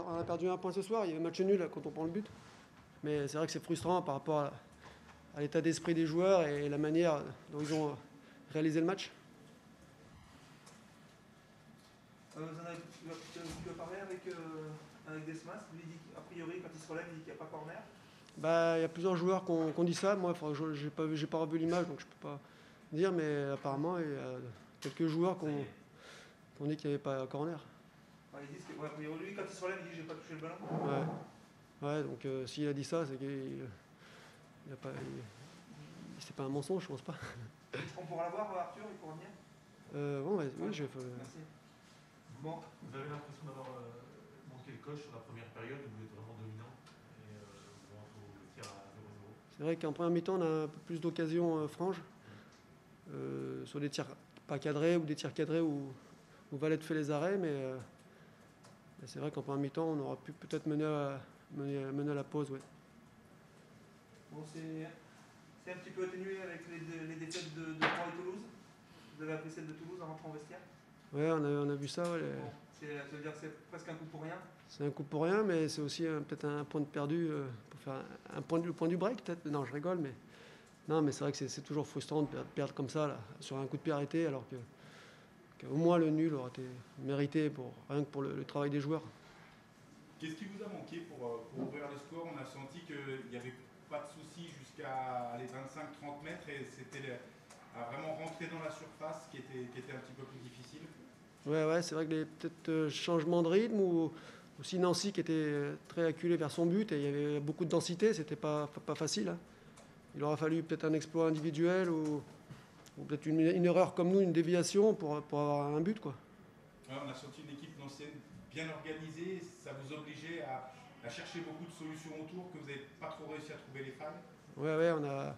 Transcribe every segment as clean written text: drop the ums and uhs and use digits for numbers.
on a perdu un point ce soir. Il y avait match nul là, quand on prend le but. Mais c'est vrai que c'est frustrant par rapport à l'état d'esprit des joueurs et la manière dont ils ont réalisé le match. Tu as parlé avec Desmas. Lui dit qu'a priori, quand il se relève, il dit qu'il n'y a pas corner. Il y a plusieurs joueurs qui ont dit ça. Moi, j'ai pas revu l'image, donc je peux pas dire. Mais apparemment, il y a quelques joueurs qui ont dit qu'il n'y avait pas corner. Ouais, ils disent que, ouais, a priori, lui, quand il se relève, il dit que j'ai pas touché le ballon. Ouais, donc s'il a dit ça, c'est c'est pas un mensonge, je pense pas. On pourra l'avoir, Arthur, il pourra venir. Bon, ouais, oui, Merci. Bon. Vous avez l'impression d'avoir manqué le coche sur la première période où vous êtes vraiment dominant et vous rentrez au tir à 0-0. C'est vrai qu'en première mi-temps, on a un peu plus d'occasions franches. Sur des tirs pas cadrés ou des tirs cadrés où Valette fait les arrêts, mais c'est vrai qu'en première mi-temps, on aurait pu peut-être mener à la pause. Ouais. Bon, c'est un petit peu atténué avec les défaites de Troyes et Toulouse. Vous avez appris celle de Toulouse en rentrant au vestiaire. Ouais, on a vu ça. Ouais, bon, ça veut dire que c'est presque un coup pour rien. C'est un coup pour rien, mais c'est aussi peut-être un point de perdu pour faire le point du break, peut-être. Non, je rigole, mais non, mais c'est vrai que c'est toujours frustrant de perdre comme ça, là, sur un coup de pied arrêté, alors qu'au moins le nul aurait été mérité rien que pour le travail des joueurs. Qu'est-ce qui vous a manqué pour ouvrir le score? On a senti qu'il n'y avait pas de soucis jusqu'à les 25-30 mètres et c'était à vraiment rentrer dans la surface qui était un petit peu plus difficile. Ouais, c'est vrai que peut-être changement de rythme ou aussi Nancy qui était très acculé vers son but et il y avait beaucoup de densité, c'était pas facile. Hein. Il aura fallu peut-être un exploit individuel ou peut-être une erreur comme nous, une déviation pour avoir un but, quoi. Ouais, on a senti une équipe nancéenne bien organisée, ça vous obligeait à chercher beaucoup de solutions autour que vous n'avez pas trop réussi à trouver les failles. Ouais, on a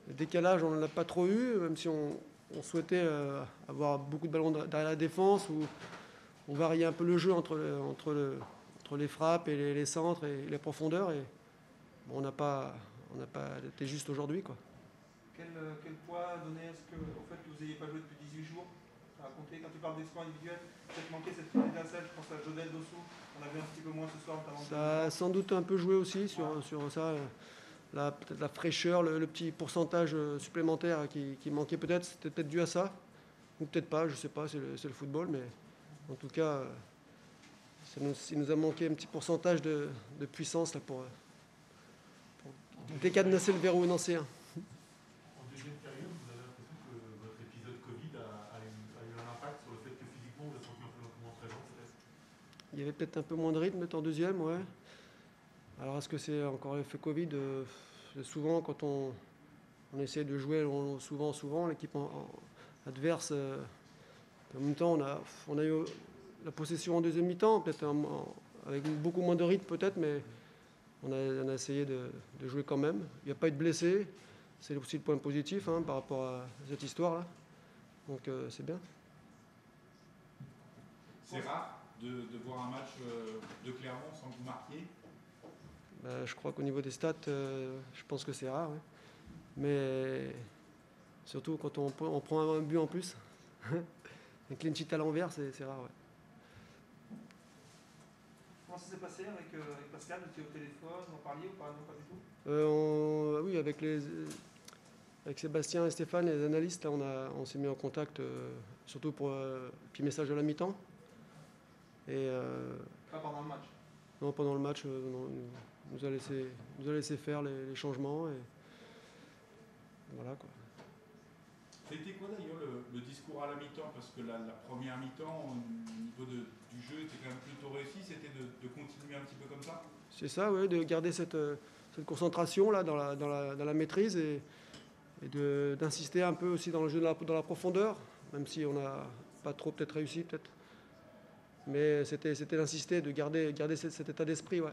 le décalage, on ne l'a pas trop eu, même si on souhaitait avoir beaucoup de ballons derrière la défense ou on variait un peu le jeu entre les frappes et les centres et les profondeurs. Et bon, on n'a pas été juste aujourd'hui, quoi. Quel poids donner à ce que, au fait, que vous n'ayez pas joué depuis 18 jours? À compter, quand tu parles d'exploit individuel, peut-être manqué cette petite étincelle, je pense à Jodel Dossou, on a vu un petit peu moins ce soir. Ça a sans doute un peu joué aussi sur ça. Peut-être la fraîcheur, le petit pourcentage supplémentaire qui manquait peut-être, c'était peut-être dû à ça. Ou peut-être pas, je ne sais pas, c'est le football, mais en tout cas, il nous a manqué un petit pourcentage de puissance là, pour décadenasser le verrou nancéen. En deuxième période, vous avez l'impression que votre épisode Covid a eu un impact sur le fait que physiquement vous êtes senti un peu moins présent, peut-être? Il y avait peut-être un peu moins de rythme en deuxième, ouais. Alors est-ce que c'est encore l'effet Covid? Souvent quand on essaie de jouer souvent l'équipe adverse, en même temps on a eu la possession en deuxième mi-temps, peut-être avec beaucoup moins de rythme peut-être, mais on a essayé de jouer quand même. Il n'y a pas eu de blessés, c'est aussi le point positif par rapport à cette histoire-là. Donc c'est bien. C'est rare de voir un match de Clermont sans que vous marquiez. Je crois qu'au niveau des stats, je pense que c'est rare. Ouais. Mais surtout quand on prend un but en plus, un clean sheet à l'envers, c'est rare. Ouais. Comment ça s'est passé avec Pascal? Vous étiez au téléphone, vous en parliez ou pas? Non, pas du tout. Oui, avec Sébastien et Stéphane, les analystes, là, on s'est mis en contact, surtout pour petit message à la mi-temps. Pas pendant le match? Non, pendant le match, il nous a laissé faire les changements. Et voilà, quoi. C'était quoi d'ailleurs le discours à la mi-temps? Parce que la première mi-temps, au niveau du jeu, était quand même plutôt réussi. C'était de continuer un petit peu comme ça? C'est ça, oui, de garder cette concentration là, dans la maîtrise et d'insister un peu aussi dans le jeu dans la profondeur, même si on n'a pas trop peut-être réussi. Mais c'était d'insister, de garder cet état d'esprit. Ouais.